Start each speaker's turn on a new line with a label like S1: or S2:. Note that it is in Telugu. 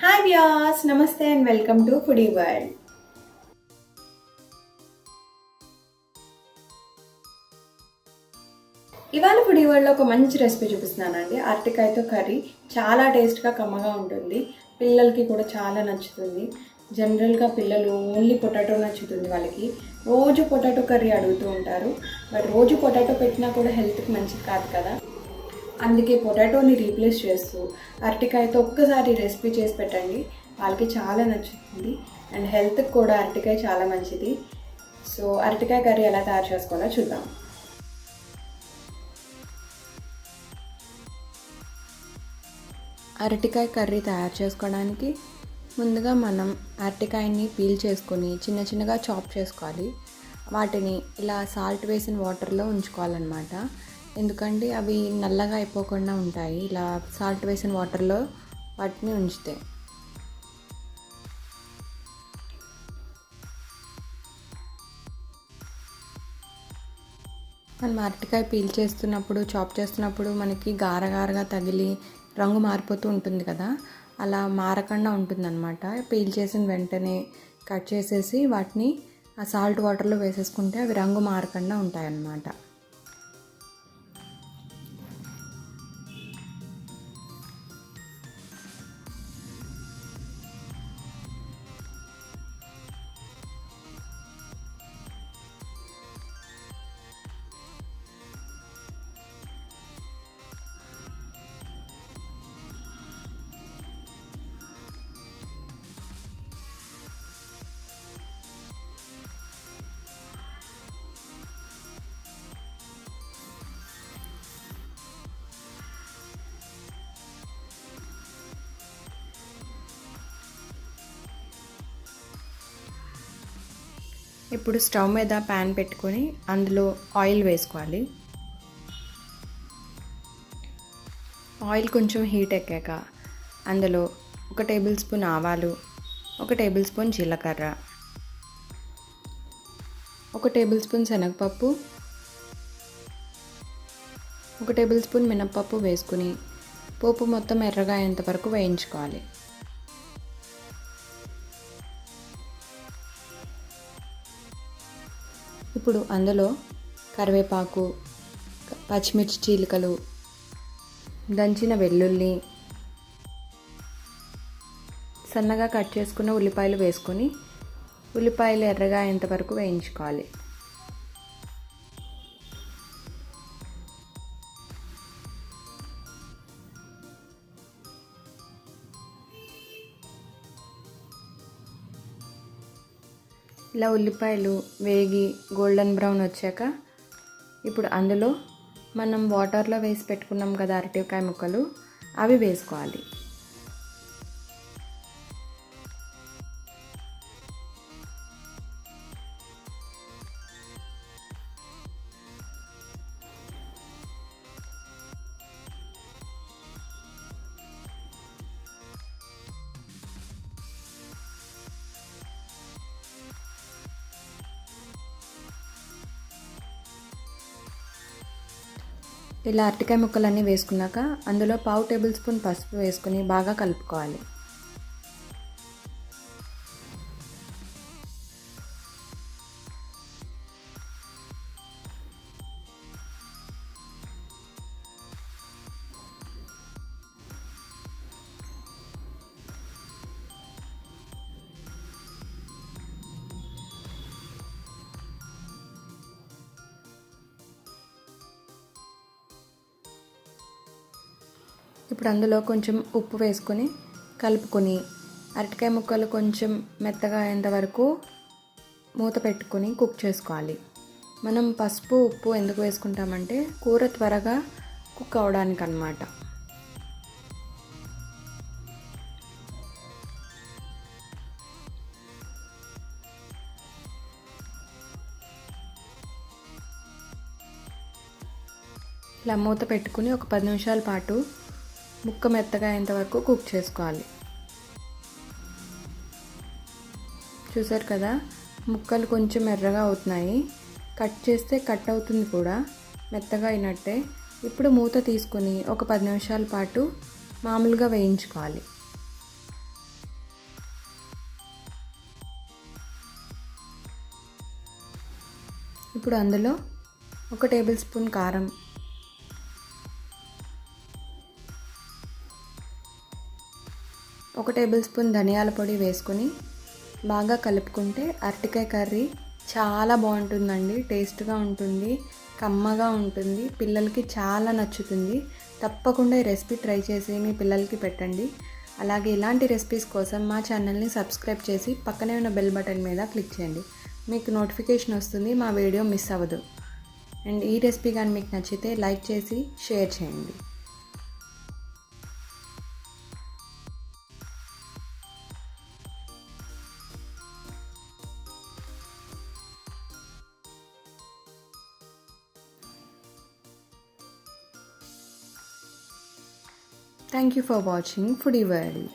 S1: హాయ్ వ్యాస్, నమస్తే and welcome to foodie world. ఇవాళ ఫుడీ వరల్డ్లో ఒక మంచి రెసిపీ చూపిస్తున్నానండి. అరటికాయతో కర్రీ చాలా టేస్ట్గా కమ్మగా ఉంటుంది. పిల్లలకి కూడా చాలా నచ్చుతుంది. జనరల్గా పిల్లలు ఓన్లీ పొటాటో నచ్చుతుంది వాళ్ళకి. రోజు పొటాటో కర్రీ అడుగుతూ ఉంటారు. బట్ రోజు పొటాటో పెట్టినా కూడా హెల్త్కి మంచిది కాదు కదా. అందుకే పొటాటోని రీప్లేస్ చేస్తూ అరటికాయతో ఒక్కసారి రెసిపీ చేసి పెట్టండి. వాళ్ళకి చాలా నచ్చుతుంది అండ్ హెల్త్కి కూడా అరటికాయ చాలా మంచిది. సో అరటికాయ కర్రీ ఎలా తయారు చేసుకోవాలో చూద్దాం. అరటికాయ కర్రీ తయారు చేసుకోవడానికి ముందుగా మనం అరటికాయని పీల్ చేసుకొని చిన్న చిన్నగా చాప్ చేసుకోవాలి. వాటిని ఇలా సాల్ట్ వేసిన వాటర్లో ఉంచుకోవాలన్నమాట. ఎందుకంటే అవి నల్లగా అయిపోకుండా ఉంటాయి ఇలా సాల్ట్ వేసిన వాటర్లో వాటిని ఉంచితే. మనం అరటికాయ పీల్ చేస్తున్నప్పుడు చాప్ చేస్తున్నప్పుడు మనకి గారగారగా తగిలి రంగు మారిపోతూ ఉంటుంది కదా, అలా మారకుండా ఉంటుందన్నమాట. పీల్ చేసిన వెంటనే కట్ చేసేసి వాటిని ఆ సాల్ట్ వాటర్లో వేసేసుకుంటే అవి రంగు మారకుండా ఉంటాయన్నమాట. ఇప్పుడు స్టవ్ మీద ప్యాన్ పెట్టుకొని అందులో ఆయిల్ వేసుకోవాలి. ఆయిల్ కొంచెం హీట్ ఎక్కాక అందులో 1 టేబుల్ స్పూన్ ఆవాలు, 1 టేబుల్ స్పూన్ జీలకర్ర, 1 టేబుల్ స్పూన్ శనగపప్పు, 1 టేబుల్ స్పూన్ మినప్పప్పు వేసుకుని పోపు మొత్తం ఎర్రగా అయ్యేంత వరకు వేయించుకోవాలి. ఇప్పుడు అందులో కరివేపాకు, పచ్చిమిర్చి చీలికలు, దంచిన వెల్లుల్లి, సన్నగా కట్ చేసుకున్న ఉల్లిపాయలు వేసుకొని ఉల్లిపాయలు ఎర్రగా అయ్యేంత వరకు వేయించుకోవాలి. ఇలా ఉల్లిపాయలు వేగి గోల్డెన్ బ్రౌన్ వచ్చాక ఇప్పుడు అందులో మనం వాటర్లో వేసి పెట్టుకున్నాం కదా అరటికాయ ముక్కలు, అవి వేసుకోవాలి. ఇలా అరటికాయ ముక్కలన్నీ వేసుకున్నాక అందులో 1/2 టేబుల్ స్పూన్ పసుపు వేసుకుని బాగా కలుపుకోవాలి. ఇప్పుడు అందులో కొంచెం ఉప్పు వేసుకొని కలుపుకొని అరటికాయ ముక్కలు కొంచెం మెత్తగా అయ్యేంత వరకు మూత పెట్టుకొని కుక్ చేసుకోవాలి. మనం పసుపు ఉప్పు ఎందుకు వేసుకుంటామంటే కూర త్వరగా కుక్ అవడానికి అన్నమాట. ఇలా మూత పెట్టుకుని ఒక 10 నిమిషాల పాటు ముక్క మెత్తగా అయ్యేంత వరకు కుక్ చేసుకోవాలి. చూసారు కదా, ముక్కలు కొంచెం ఎర్రగా అవుతున్నాయి. కట్ చేస్తే కట్ అవుతుంది కూడా, మెత్తగా అయినట్టే. ఇప్పుడు మూత తీసుకొని ఒక 10 నిమిషాల పాటు మామూలుగా వేయించుకోవాలి. ఇప్పుడు అందులో 1 టేబుల్ స్పూన్ కారం, 1 టేబుల్ స్పూన్ ధనియాల పొడి వేసుకొని బాగా కలుపుకుంటే అరటికాయ కర్రీ చాలా బాగుంటుందండి. టేస్ట్గా ఉంటుంది, కమ్మగా ఉంటుంది, పిల్లలకి చాలా నచ్చుతుంది. తప్పకుండా ఈ రెసిపీ ట్రై చేసి మీ పిల్లలకి పెట్టండి. అలాగే ఇలాంటి రెసిపీస్ కోసం మా ఛానల్ని సబ్స్క్రైబ్ చేసి పక్కనే ఉన్న బెల్ బటన్ మీద క్లిక్ చేయండి. మీకు నోటిఫికేషన్ వస్తుంది, మా వీడియో మిస్ అవ్వదు. అండ్ ఈ రెసిపీ కానీ మీకు నచ్చితే లైక్ చేసి షేర్ చేయండి. Thank you for watching Foodie World.